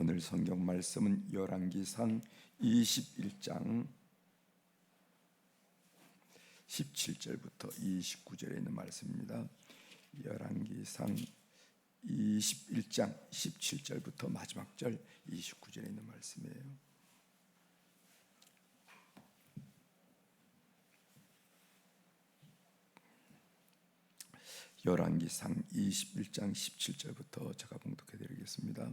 오늘 성경 말씀은 열왕기상 21장 17절부터 29절에 있는 말씀입니다. 열왕기상 21장 17절부터 마지막 절 29절에 있는 말씀이에요. 열왕기상 21장 17절부터 제가 봉독해 드리겠습니다.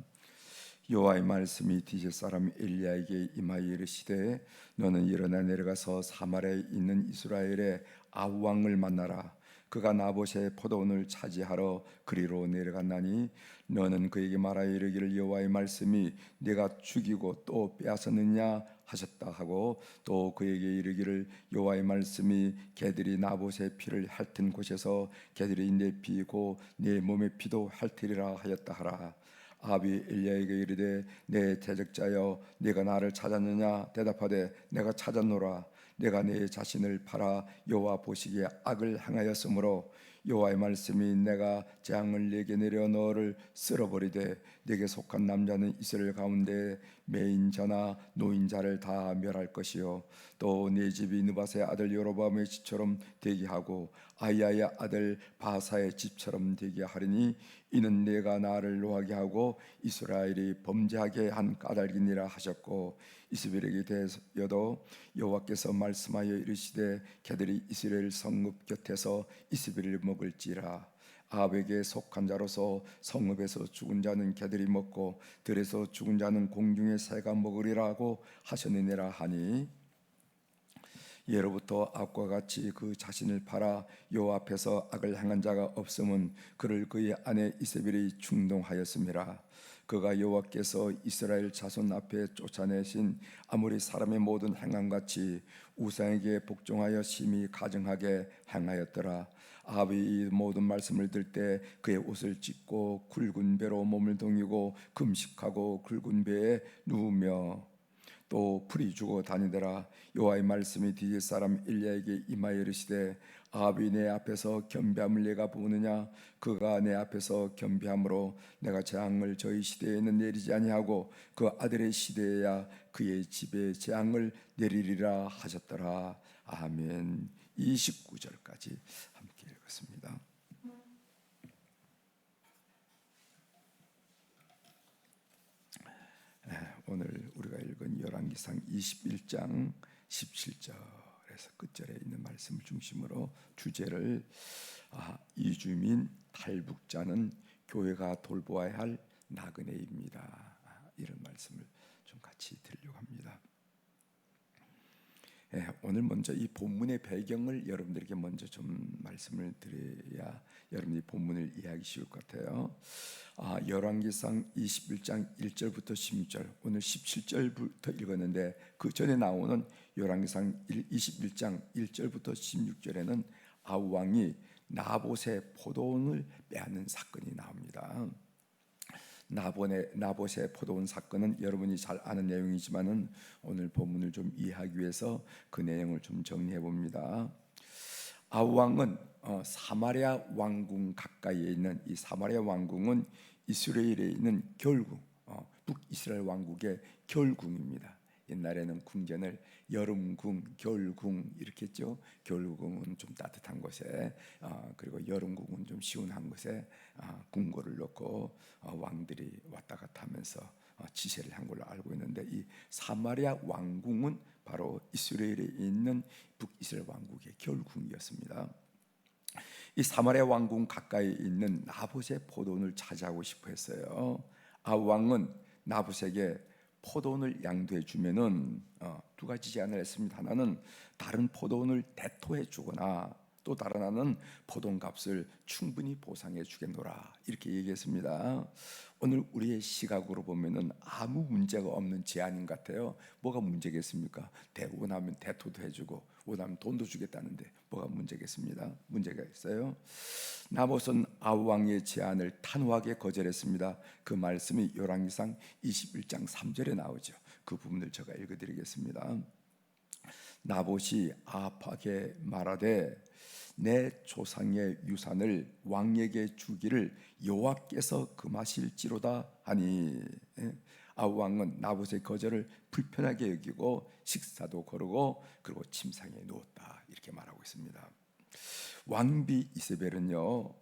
여호와의 말씀이 디제 사람 엘리야에게 임하여 이르시되 너는 일어나 내려가서 사마리아에 있는 이스라엘의 아합 왕을 만나라. 그가 나봇의 포도원을 차지하러 그리로 내려갔나니 너는 그에게 말하여 이르기를 여호와의 말씀이 내가 죽이고 또 빼앗았느냐 하셨다 하고 또 그에게 이르기를 여호와의 말씀이 개들이 나봇의 피를 핥은 곳에서 개들이 내 피고 내 몸의 피도 핥으리라 하였다 하라. 아합이 엘리야에게 이르되 내 대적자여 네가 나를 찾았느냐 대답하되 내가 찾았노라. 내가 내 자신을 팔아 여호와 보시기에 악을 행하였으므로 여호와의 말씀이 내가 재앙을 내게 내려 너를 쓸어버리되 네게 속한 남자는 이스라엘 가운데 매인자나 노인자를 다 멸할 것이요 또 네 집이 느밧의 아들 여로보암의 집처럼 되게 하고 아히야의 아들 바사의 집처럼 되게 하리니 이는 내가 나를 노하게 하고 이스라엘이 범죄하게 한 까닭이니라 하셨고 이스벨에게 대하여도 여호와께서 말씀하여 이르시되 개들이 이스라엘 성읍 곁에서 이스벨을 먹을지라. 아합에게 속한 자로서 성읍에서 죽은 자는 개들이 먹고 들에서 죽은 자는 공중의 새가 먹으리라고 하셨느니라 하니 예로부터 아합과 같이 그 자신을 팔아 여호와 앞에서 악을 행한 자가 없음은 그를 그의 아내 이세벨이 충동하였음이라. 그가 여호와께서 이스라엘 자손 앞에 쫓아내신 아모리 사람의 모든 행함같이 우상에게 복종하여 심히 가증하게 행하였더라. 아합이 이 모든 말씀을 들 때 그의 옷을 찢고 굵은 배로 몸을 동이고 금식하고 굵은 배에 누우며 또 풀이 죽어 다니더라. 여호와의 말씀이 디제 사람 엘리야에게 임하여 이르시되 아합이 내 앞에서 겸비함을 내가 보느냐 그가 내 앞에서 겸비함으로 내가 재앙을 저희 시대에는 내리지 아니하고 그 아들의 시대에야 그의 집에 재앙을 내리리라 하셨더라. 아멘. 29절까지 함께 읽었습니다. 오늘 우리가 읽은 열왕기상 21장 17절에서 끝절에 있는 말씀을 중심으로 주제를 이주민 탈북자는 교회가 돌보아야 할 나그네입니다. 이런 말씀을 좀 같이 드리려고 합니다. 오늘 먼저 이 본문의 배경을 여러분들에게 먼저 좀 말씀을 드려야 여러분이 본문을 이해하기 쉬울 것 같아요. 열왕기상 21장 1절부터 16절, 오늘 17절부터 읽었는데 그 전에 나오는 열왕기상 21장 1절부터 16절에는 아합 왕이 나봇의 포도원을 빼앗는 사건이 나옵니다. 나봇의 포도원 사건은 여러분이 잘 아는 내용이지만은 오늘 본문을 좀 이해하기 위해서 그 내용을 좀 정리해 봅니다. 아합 왕은 사마리아 왕궁 가까이에 있는 이 사마리아 왕궁은 이스라엘에 있는 겨울궁, 북이스라엘 왕국의 겨울궁입니다. 옛날에는 궁전을 여름궁, 겨울궁 이렇게 했죠. 겨울궁은 좀 따뜻한 곳에, 그리고 여름궁은 좀 시원한 곳에 궁궐을 놓고 왕들이 왔다 갔다 하면서 지세를 한 걸로 알고 있는데 이 사마리아 왕궁은 바로 이스라엘에 있는 북이스라엘 왕국의 겨울궁이었습니다. 이 사마리아 왕궁 가까이 있는 나봇의 포도원을 차지하고 싶어 했어요. 아합 왕은 나봇에게 포도원을 양도해 주면은 두 가지 제안을 했습니다. 하나는 다른 포도원을 대토해 주거나 또 다른 하나는 포도원 값을 충분히 보상해 주겠노라 이렇게 얘기했습니다. 오늘 우리의 시각으로 보면은 아무 문제가 없는 제안인 것 같아요. 뭐가 문제겠습니까? 원하면 대토도 해주고 원하면 돈도 주겠다는데 뭐가 문제겠습니다? 문제가 있어요. 나봇은 아합 왕의 제안을 단호하게 거절했습니다. 그 말씀이 열왕기상 21장 3절에 나오죠. 그 부분을 제가 읽어드리겠습니다. 나봇이 아합에게 말하되 내 조상의 유산을 왕에게 주기를 여호와께서 금하실지로다 하니, 아우 왕은 나봇의 거절을 불편하게 여기고 식사도 거르고 그리고 침상에 누웠다 이렇게 말하고 있습니다. 왕비 이세벨은요,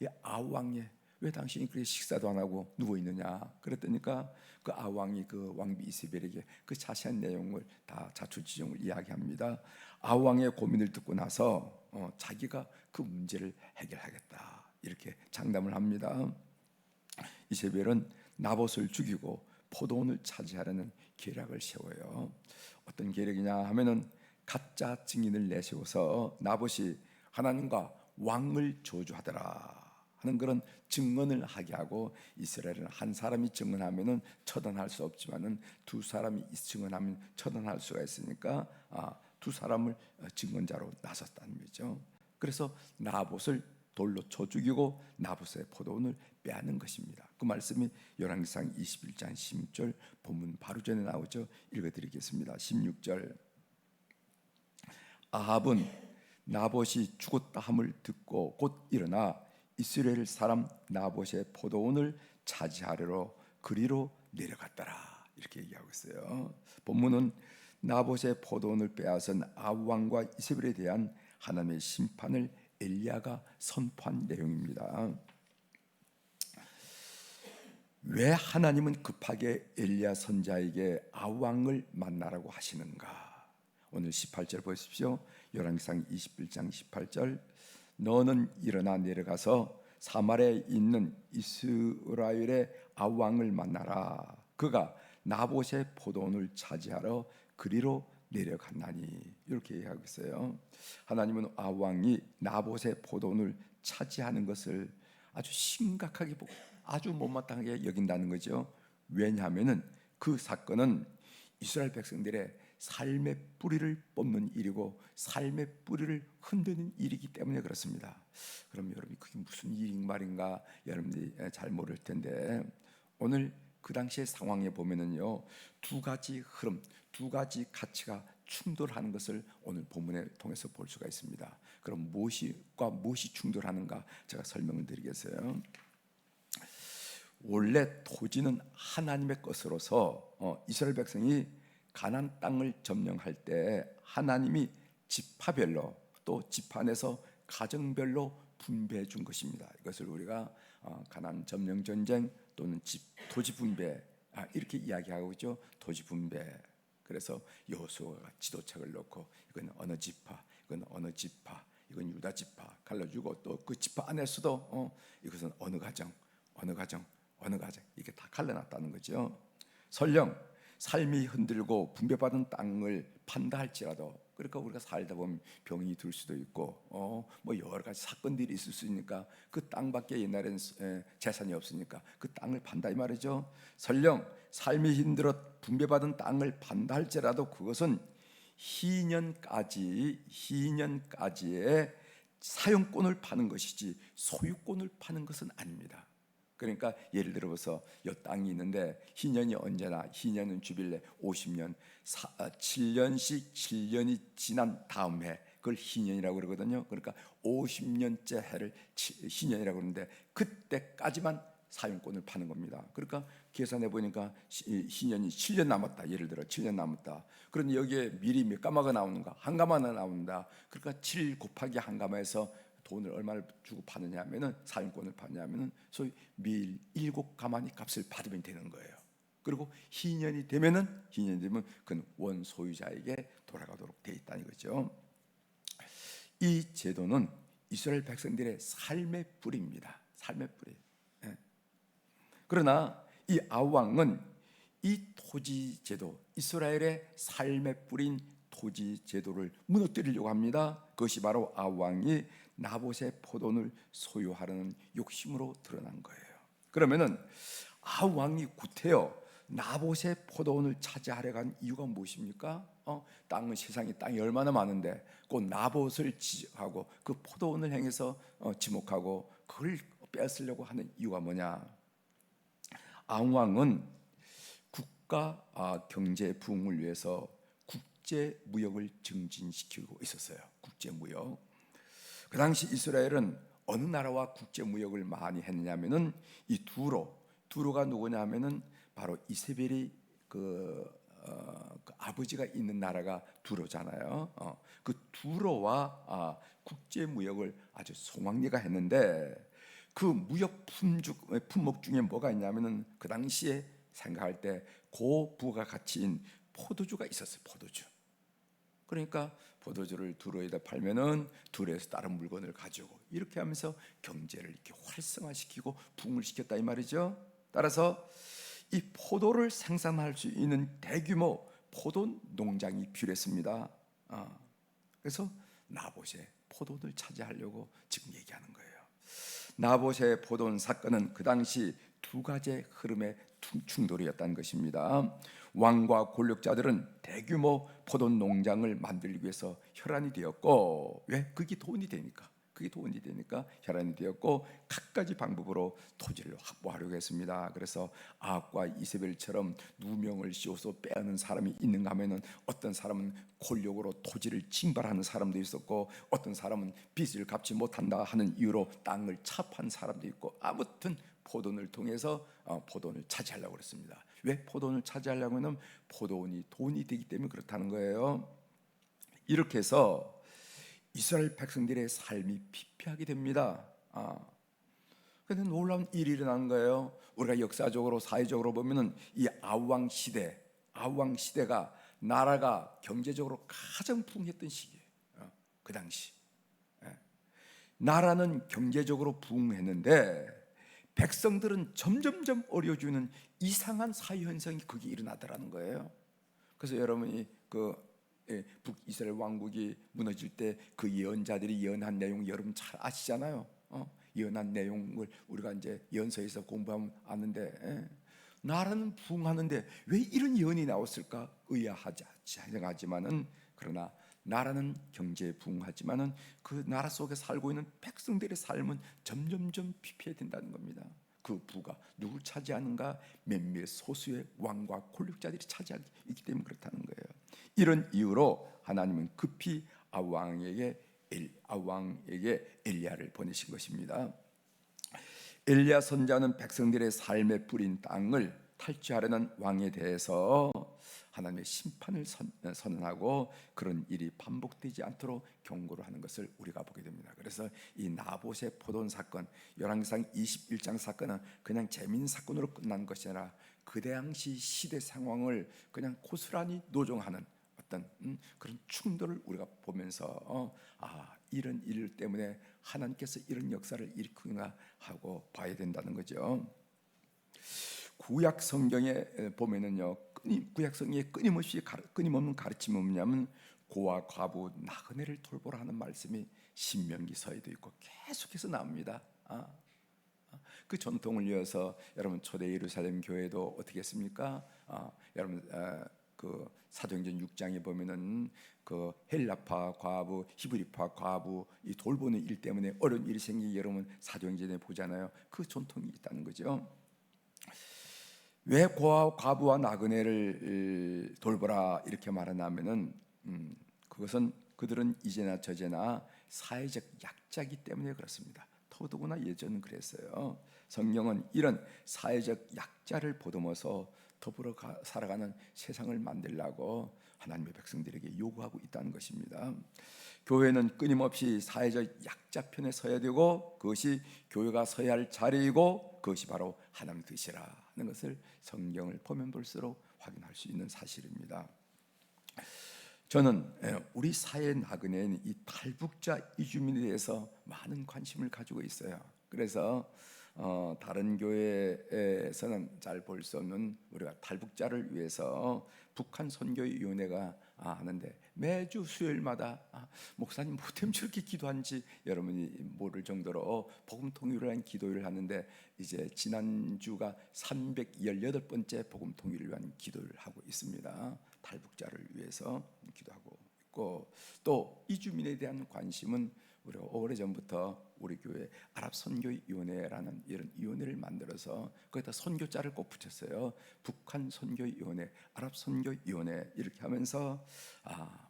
이 아우 왕이 왜 당신이 그렇게 식사도 안 하고 누워 있느냐 그랬더니까 그 아우 왕이 그 왕비 이세벨에게 그 자세한 내용을 다 자초지종을 이야기합니다. 아우 왕의 고민을 듣고 나서 자기가 그 문제를 해결하겠다 이렇게 장담을 합니다. 이세벨은 나봇을 죽이고 포도원을 차지하려는 계략을 세워요. 어떤 계략이냐 하면은 가짜 증인을 내세워서 나봇이 하나님과 왕을 저주하더라 하는 그런 증언을 하게 하고, 이스라엘은 한 사람이 증언하면은 처단할 수 없지만은 두 사람이 증언하면 처단할 수가 있으니까 두 사람을 증언자로 나섰다는 거죠. 그래서 나봇을 돌로 쳐 죽이고 나봇의 포도원을 빼앗는 것입니다. 그 말씀이 열왕기상 21장 16절 본문 바로 전에 나오죠. 읽어드리겠습니다. 16절 아합은 나봇이 죽었다 함을 듣고 곧 일어나 이스라엘 사람 나봇의 포도원을 차지하려고 그리로 내려갔더라 이렇게 얘기하고 있어요. 본문은 나봇의 포도원을 빼앗은 아합 왕과 이세벨에 대한 하나님의 심판을 엘리야가 선포한 내용입니다. 왜 하나님은 급하게 엘리야 선지자에게 아합 왕을 만나라고 하시는가? 오늘 18절 보십시오. 열왕기상 21장 18절 너는 일어나 내려가서 사마리아에 있는 이스라엘의 아합 왕을 만나라. 그가 나봇의 포도원을 차지하러 그리로 내려갔나니 이렇게 얘기하고 있어요. 하나님은 아합 왕이 나봇의 포도원을 차지하는 것을 아주 심각하게 보고 아주 못마땅하게 여긴다는 거죠. 왜냐하면은 그 사건은 이스라엘 백성들의 삶의 뿌리를 뽑는 일이고 삶의 뿌리를 흔드는 일이기 때문에 그렇습니다. 그럼 여러분이 그게 무슨 일인 말인가 여러분들이 잘 모를 텐데, 오늘 그 당시의 상황에 보면은요 두 가지 흐름, 두 가지 가치가 충돌하는 것을 오늘 본문을 통해서 볼 수가 있습니다. 그럼 무엇과 무엇이 충돌하는가 제가 설명을 드리겠어요. 원래 토지는 하나님의 것으로서 이스라엘 백성이 가나안 땅을 점령할 때 하나님이 지파별로 또 지파 안에서 가정별로 분배해 준 것입니다. 이것을 우리가 가나안 점령 전쟁 또는 토지 분배 이렇게 이야기하고 있죠. 토지 분배. 그래서 여호수아가 지도책을 놓고 이건 어느 지파, 이건 어느 지파, 이건 유다 지파 갈라주고 또 그 지파 안에서도 이것은 어느 가정, 어느 가정, 어느 가정 이게 다 갈라놨다는 거죠. 설령 삶이 흔들고 분배받은 땅을 판다 할지라도, 그러니까 우리가 살다 보면 병이 들 수도 있고 뭐 여러 가지 사건들이 있을 수 있으니까 그 땅밖에 옛날에는 재산이 없으니까 그 땅을 판다 이 말이죠. 설령 삶이 힘들어 분배받은 땅을 판다 할지라도 그것은 희년까지의 사용권을 파는 것이지 소유권을 파는 것은 아닙니다. 그러니까 예를 들어서 이 땅이 있는데 희년이 언제나 희년은 주빌레 50년 7년씩 7년이 지난 다음 해 그걸 희년이라고 그러거든요. 그러니까 50년째 해를 희년이라고 그러는데 그때까지만 사용권을 파는 겁니다. 그러니까 계산해 보니까 희년이 7년 남았다. 예를 들어 7년 남았다. 그런데 여기에 밀이 몇 가마가 나오는가? 한 가마나 나온다. 그러니까 7 곱하기 한 가마에서 돈을 얼마를 주고 파느냐 하면은 사용권을 파느냐면은 소위 밀 7가마니 값을 받으면 되는 거예요. 그리고 희년이 되면 그건 원 소유자에게 돌아가도록 돼 있다는 거죠. 이 제도는 이스라엘 백성들의 삶의 뿌리입니다. 삶의 뿌리. 그러나 이 아합 왕은 이 토지 제도, 이스라엘의 삶의 뿌린 토지 제도를 무너뜨리려고 합니다. 그것이 바로 아합 왕이 나봇의 포도원을 소유하려는 욕심으로 드러난 거예요. 그러면은 아합 왕이 구태여 나봇의 포도원을 차지하려고 한 이유가 무엇입니까? 땅은 세상에 땅이 얼마나 많은데 그 나봇을 지적하고 그 포도원을 향해서 지목하고 그걸 빼앗으려고 하는 이유가 뭐냐? 아합 왕은 국가 경제 부흥을 위해서 국제 무역을 증진시키고 있었어요. 국제 무역. 그 당시 이스라엘은 어느 나라와 국제 무역을 많이 했느냐면은 이 두로가 누구냐면은 바로 이세벨이 그 아버지가 있는 나라가 두로잖아요. 그 두로와 국제 무역을 아주 송황리가 했는데 그 무역 품목 중에 뭐가 있냐면은 그 당시에 생각할 때 고부가 가치인 포도주가 있었어요. 포도주. 그러니까 포도주를 두로에다 팔면은 두로에서 다른 물건을 가져오고 이렇게 하면서 경제를 이렇게 활성화시키고 부흥을 시켰다 이 말이죠. 따라서 이 포도를 생산할 수 있는 대규모 포도 농장이 필요했습니다. 그래서 나봇의 포도를 차지하려고 지금 얘기하는 거예요. 나봇의 포돈 사건은 그 당시 두 가지 흐름의 충돌이었다는 것입니다. 왕과 권력자들은 대규모 포돈 농장을 만들기 위해서 혈안이 되었고, 왜? 그게 돈이 되니까. 혈안이 되었고 갖가지 방법으로 토지를 확보하려고 했습니다. 그래서 아합과 이세벨처럼 누명을 씌워서 빼앗는 사람이 있는가 하면은 어떤 사람은 권력으로 토지를 징발하는 사람도 있었고 어떤 사람은 빚을 갚지 못한다 하는 이유로 땅을 차판 사람도 있고 아무튼 포돈을 통해서 포돈을 차지하려고 그랬습니다. 왜 포돈을 차지하려고 하면 포도원이 돈이 되기 때문에 그렇다는 거예요. 이렇게 해서 이스라엘 백성들의 삶이 피폐하게 됩니다. 그런데 놀라운 일이 일어난 거예요. 우리가 역사적으로 사회적으로 보면은 이 아우왕 시대가 나라가 경제적으로 가장 부흥했던 시기예요. 그 당시 나라는 경제적으로 부흥했는데 백성들은 점점점 어려워지는 이상한 사회 현상이 거기 일어나더라는 거예요. 그래서 여러분이 북이스라엘 왕국이 무너질 때 그 예언자들이 예언한 내용 여러분 잘 아시잖아요. 예언한 내용을 우리가 이제 예언서에서 공부하면 아는데 나라는 부흥하는데 왜 이런 예언이 나왔을까 의아하지 생각하지만은 그러나 나라는 경제에 부흥하지만은 그 나라 속에 살고 있는 백성들의 삶은 점점점 피폐해진다는 겁니다. 그 부가 누굴 차지하는가? 몇몇 소수의 왕과 권력자들이 차지하기 때문에 그렇다는 거예요. 이런 이유로 하나님은 급히 아우왕에게 엘리야를 보내신 것입니다. 엘리야 선자는 백성들의 삶에 뿌린 땅을 탈취하려는 왕에 대해서 하나님의 심판을 선언하고 그런 일이 반복되지 않도록 경고를 하는 것을 우리가 보게 됩니다. 그래서 이 나봇의 포돈 사건, 열왕기상 21장 사건은 그냥 재미있는 사건으로 끝난 것이 아니라 그 당시 시대 상황을 그냥 고스란히 노정하는 어떤 그런 충돌을 우리가 보면서 이런 일 때문에 하나님께서 이런 역사를 일으키나 하고 봐야 된다는 거죠. 구약 성경에 보면은요, 구약 성경에 끊임없는 가르침이 뭐냐면 고아 과부 나그네를 돌보라 하는 말씀이 신명기서에도 있고 계속해서 나옵니다. 그 전통을 이어서 여러분 초대 예루살렘 교회도 어떻게 했습니까? 여러분 그 사도행전 6장에 보면은 그 헬라파 과부, 히브리파 과부 이 돌보는 일 때문에 어려운 일이 생기기 여러분 사도행전에 보잖아요. 그 전통이 있다는 거죠. 왜 고아 과부와 나그네를 돌보라 이렇게 말하냐면은 그것은 그들은 이제나 저제나 사회적 약자이기 때문에 그렇습니다. 더더구나 예전은 그랬어요. 성경은 이런 사회적 약자를 보듬어서 더불어 살아가는 세상을 만들라고 하나님의 백성들에게 요구하고 있다는 것입니다. 교회는 끊임없이 사회적 약자 편에 서야 되고 그것이 교회가 서야 할 자리이고 그것이 바로 하나님의 뜻이라는 것을 성경을 보면 볼수록 확인할 수 있는 사실입니다. 저는 우리 사회의 나그네인 이 탈북자 이주민에 대해서 많은 관심을 가지고 있어요. 그래서 다른 교회에서는 잘 볼 수 없는 우리가 탈북자를 위해서 북한 선교위원회가 하는데 매주 수요일마다 목사님 뭐 때문에 저렇게 기도하는지 여러분이 모를 정도로 복음 통일을 위한 기도를 하는데 이제 지난주가 318번째 복음 통일을 위한 기도를 하고 있습니다. 탈북자를 위해서 기도하고 있고 또 이주민에 대한 관심은 우리가 오래전부터 우리 교회 아랍 선교위원회라는 이런 위원회를 만들어서 거기다 선교자를 꼭 붙였어요. 북한 선교위원회, 아랍 선교위원회 이렇게 하면서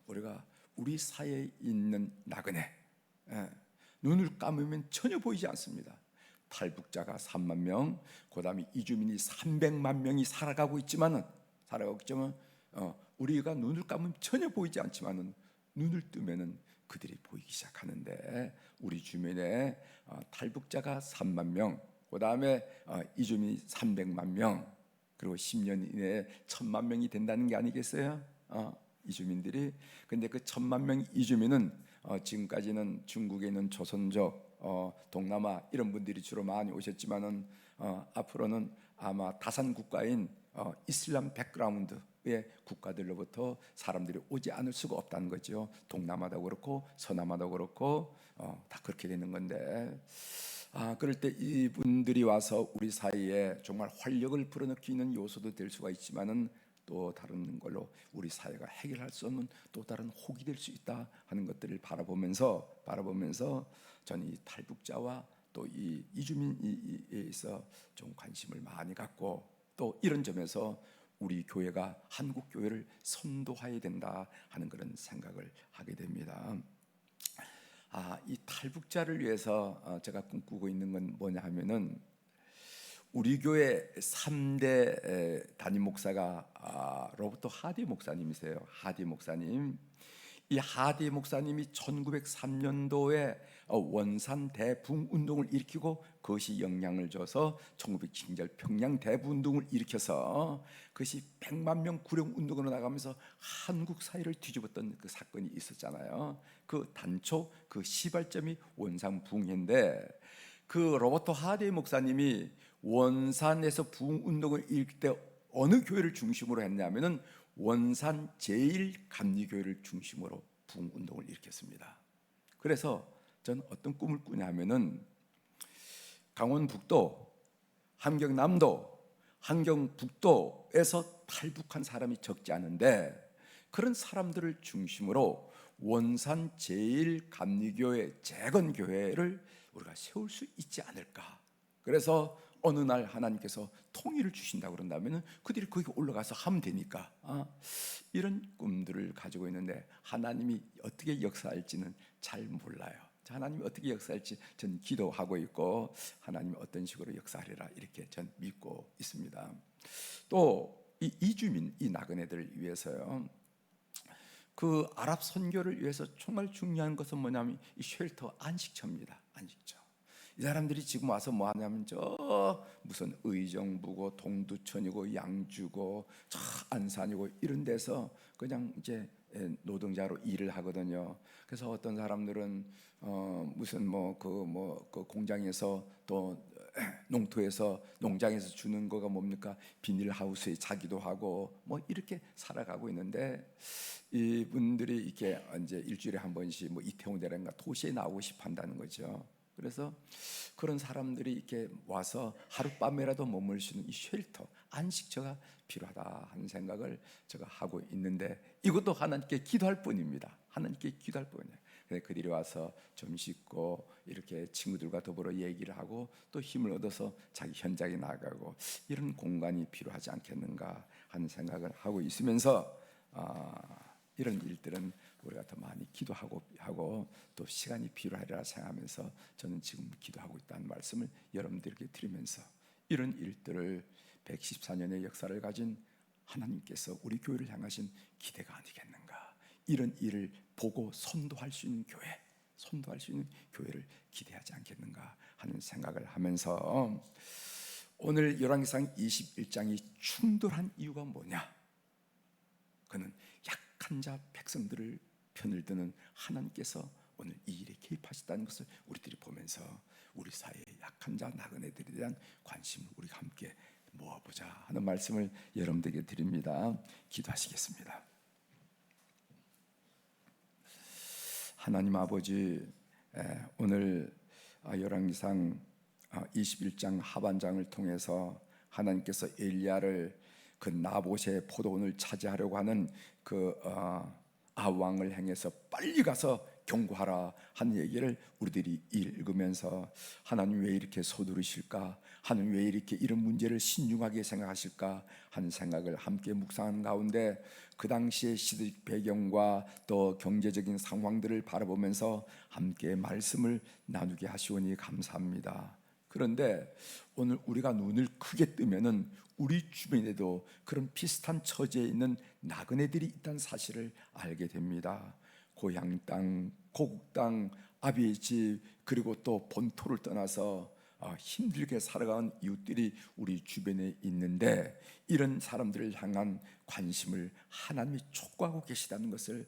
우리가 우리 사회에 있는 나그네 눈을 감으면 전혀 보이지 않습니다. 탈북자가 3만 명, 그다음에 이주민이 300만 명이 살아가고 있지만 우리가 눈을 감으면 전혀 보이지 않지만은 눈을 뜨면은 그들이 보이기 시작하는데, 우리 주변에 탈북자가 3만 명, 그다음에 이주민이 300만 명, 그리고 10년 이내에 1000만 명이 된다는 게 아니겠어요? 이주민들이. 근데 그 1000만 명 이주민은 지금까지는 중국에 있는 조선족, 동남아 이런 분들이 주로 많이 오셨지만은 앞으로는 아마 다산 국가인 이슬람 백그라운드의 국가들로부터 사람들이 오지 않을 수가 없다는 거죠. 동남아도 그렇고 서남아도 그렇고 다 그렇게 되는 건데, 그럴 때 이분들이 와서 우리 사이에 정말 활력을 불어넣기는 요소도 될 수가 있지만은, 또 다른 걸로 우리 사회가 해결할 수 없는 또 다른 혹이 될 수 있다 하는 것들을 바라보면서 저는 이 탈북자와 또 이 이주민에 있어 좀 관심을 많이 갖고, 또 이런 점에서 우리 교회가 한국 교회를 선도해야 된다 하는 그런 생각을 하게 됩니다. 이 탈북자를 위해서 제가 꿈꾸고 있는 건 뭐냐 하면은, 우리 교회 3대 담임 목사가 로버트 하디 목사님이세요. 하디 목사님. 이 하디 목사님이 1903년도에 원산 대붕 운동을 일으키고, 그것이 영향을 줘서 1907년 평양 대붕 운동을 일으켜서 그것이 100만 명 구령 운동으로 나가면서 한국 사회를 뒤집었던 그 사건이 있었잖아요. 그 단초 그 시발점이 원산 붕인데, 그 로버트 하디 목사님이 원산에서 부흥 운동을 일으킬 때 어느 교회를 중심으로 했냐면은 원산 제1감리교회를 중심으로 부흥 운동을 일으켰습니다. 그래서 저는 어떤 꿈을 꾸냐면은, 강원북도, 함경남도, 함경북도에서 탈북한 사람이 적지 않은데, 그런 사람들을 중심으로 원산 제1감리교회 재건교회를 우리가 세울 수 있지 않을까. 그래서 어느 날 하나님께서 통일을 주신다고 그런다면 그들이 거기 올라가서 하면 되니까, 이런 꿈들을 가지고 있는데, 하나님이 어떻게 역사할지는 잘 몰라요. 하나님이 어떻게 역사할지 전 기도하고 있고, 하나님이 어떤 식으로 역사하리라 이렇게 전 믿고 있습니다. 또 이 이주민, 이 나그네들을 위해서요, 그 아랍 선교를 위해서 정말 중요한 것은 뭐냐면 이 쉘터, 안식처입니다. 안식처. 이 사람들이 지금 와서 뭐 하냐면 저 무슨 의정부고 동두천이고 양주고 저 안산이고 이런 데서 그냥 이제 노동자로 일을 하거든요. 그래서 어떤 사람들은 무슨 그 공장에서 또 농토에서 농장에서 주는 거가 뭡니까? 비닐하우스에 자기도 하고 뭐 이렇게 살아가고 있는데, 이분들이 이렇게 이제 일주일에 한 번씩 뭐 이태원이라든가 도시에 나오고 싶어 한다는 거죠. 그래서 그런 사람들이 이렇게 와서 하룻밤이라도 머물 수 있는 이 쉘터, 안식처가 필요하다 하는 생각을 제가 하고 있는데, 이것도 하나님께 기도할 뿐입니다. 하나님께 기도할 뿐이에요. 그들이 와서 좀 씻고 이렇게 친구들과 더불어 얘기를 하고 또 힘을 얻어서 자기 현장에 나가고, 이런 공간이 필요하지 않겠는가 하는 생각을 하고 있으면서, 이런 일들은 우리가 더 많이 기도하고 또 시간이 필요하리라 생각하면서 저는 지금 기도하고 있다는 말씀을 여러분들에게 드리면서, 이런 일들을 114년의 역사를 가진 하나님께서 우리 교회를 향하신 기대가 아니겠는가. 이런 일을 보고 선도할 수 있는 교회를 기대하지 않겠는가 하는 생각을 하면서, 오늘 열왕기상 21장이 충돌한 이유가 뭐냐? 그는 약한 자 백성들을 편을 드는 하나님께서 오늘 이 일에 개입하셨다는 것을 우리들이 보면서, 우리 사회의 약한 자 나그네들에 대한 관심을 우리가 함께 모아보자 하는 말씀을 여러분들에게 드립니다. 기도하시겠습니다. 하나님 아버지, 오늘 열왕기상 21장 하반장을 통해서 하나님께서 엘리야를 그 나봇의 포도원을 차지하려고 하는 그 아왕을 향해서 빨리 가서 경고하라 한 얘기를 우리들이 읽으면서, 하나님 왜 이렇게 서두르실까? 하나님 왜 이렇게 이런 문제를 신중하게 생각하실까 하는 생각을 함께 묵상하는 가운데, 그 당시의 시대적 배경과 또 경제적인 상황들을 바라보면서 함께 말씀을 나누게 하시오니 감사합니다. 그런데 오늘 우리가 눈을 크게 뜨면은 우리 주변에도 그런 비슷한 처지에 있는 나그네들이 있다는 사실을 알게 됩니다. 고향 땅, 고국 땅, 아비의 집, 그리고 또 본토를 떠나서 힘들게 살아가는 이웃들이 우리 주변에 있는데, 이런 사람들을 향한 관심을 하나님이 촉구하고 계시다는 것을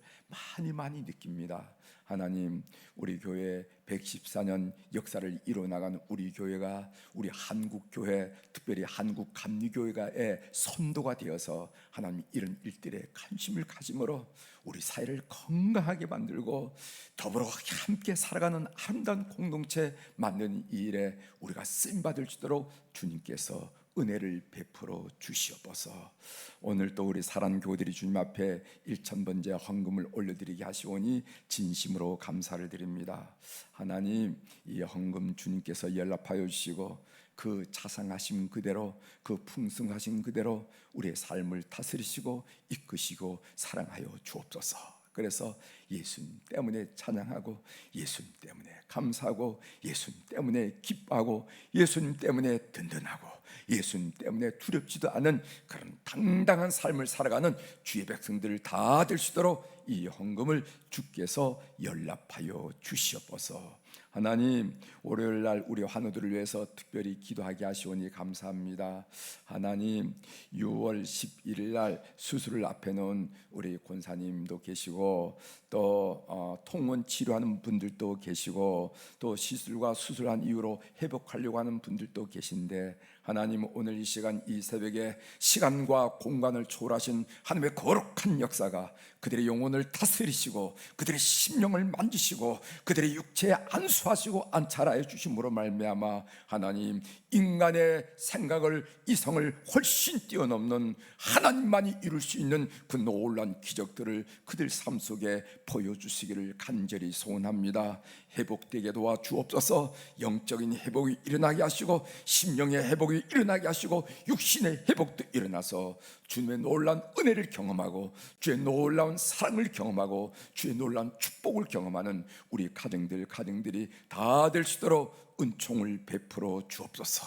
많이 느낍니다. 하나님, 우리 교회 114년 역사를 이뤄나간 우리 교회가, 우리 한국교회, 특별히 한국감리교회가의 선도가 되어서 하나님 이런 일들에 관심을 가짐으로 우리 사회를 건강하게 만들고 더불어 함께 살아가는 아름다운 공동체 만드는 이 일에 우리가 쓰임받을 수 있도록 주님께서 은혜를 베풀어 주시옵소서. 오늘 또 우리 사랑하는 교우들이 주님 앞에 1,000번째 헌금을 올려드리게 하시오니 진심으로 감사를 드립니다. 하나님, 이 헌금 주님께서 연락하여 주시고 그 자상하심 그대로, 그 풍성하신 그대로 우리의 삶을 다스리시고 이끄시고 사랑하여 주옵소서. 그래서 예수님 때문에 찬양하고, 예수님 때문에 감사하고, 예수님 때문에 기뻐하고, 예수님 때문에 든든하고, 예수님 때문에 두렵지도 않은 그런 당당한 삶을 살아가는 주의 백성들을 다 될 수 있도록 이 헌금을 주께서 연락하여 주시옵소서. 하나님, 월요일날 우리 환우들을 위해서 특별히 기도하게 하시오니 감사합니다. 하나님, 6월 11일날 수술을 앞에 놓은 우리 권사님도 계시고, 또 통원 치료하는 분들도 계시고, 또 시술과 수술한 이후로 회복하려고 하는 분들도 계신데, 하나님, 오늘 이 시간, 이 새벽에 시간과 공간을 초월하신 하나님의 거룩한 역사가 그들의 영혼을 다스리시고 그들의 심령을 만지시고 그들의 육체에 안수하시고 안찰하여 주심으로 말미암아 하나님, 인간의 생각을, 이성을 훨씬 뛰어넘는 하나님만이 이룰 수 있는 그 놀라운 기적들을 그들 삶 속에 보여주시기를 간절히 소원합니다. 회복되게 도와 주옵소서. 영적인 회복이 일어나게 하시고, 심령의 회복이 일어나게 하시고, 육신의 회복도 일어나서 주님의 놀라운 은혜를 경험하고, 주의 놀라운 사랑을 경험하고, 주의 놀라운 축복을 경험하는 우리 가정들이 다 될 수 있도록 은총을 베풀어 주옵소서.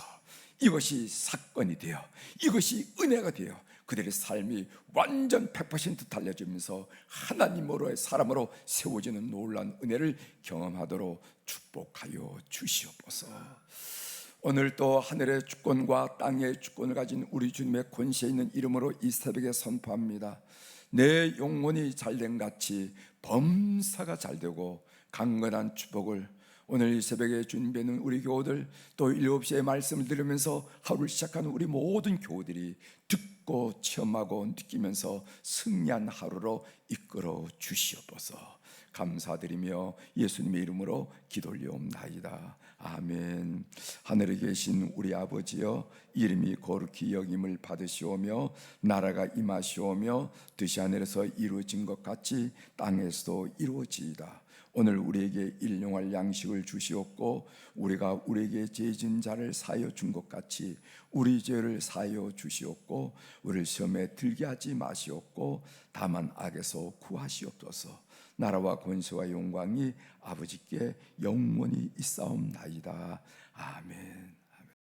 이것이 사건이 되어, 이것이 은혜가 되어 그들의 삶이 완전 100% 달라지면서 하나님으로의 사람으로 세워지는 놀라운 은혜를 경험하도록 축복하여 주시옵소서. 오늘 또 하늘의 주권과 땅의 주권을 가진 우리 주님의 권세에 있는 이름으로 이 새벽에 선포합니다. 내 영혼이 잘된 같이 범사가 잘되고 강건한 축복을 오늘 이 새벽에 준비하는 우리 교우들, 또 7시에 말씀을 들으면서 하루를 시작하는 우리 모든 교우들이 듣고 체험하고 느끼면서 승리한 하루로 이끌어 주시옵소서. 감사드리며 예수님의 이름으로 기도 올려옵나이다. 아멘. 하늘에 계신 우리 아버지여, 이름이 거룩히 여김을 받으시오며 나라가 임하시오며 뜻이 하늘에서 이루어진 것 같이 땅에서도 이루어지이다. 오늘 우리에게 일용할 양식을 주시옵고 우리가 우리에게 죄 지은 자를 사하여 준 것 같이 우리 죄를 사하여 주시옵고 우리를 시험에 들게 하지 마시옵고 다만 악에서 구하시옵소서. 나라와 권세와 영광이 아버지께 영원히 있사옵나이다. 아멘.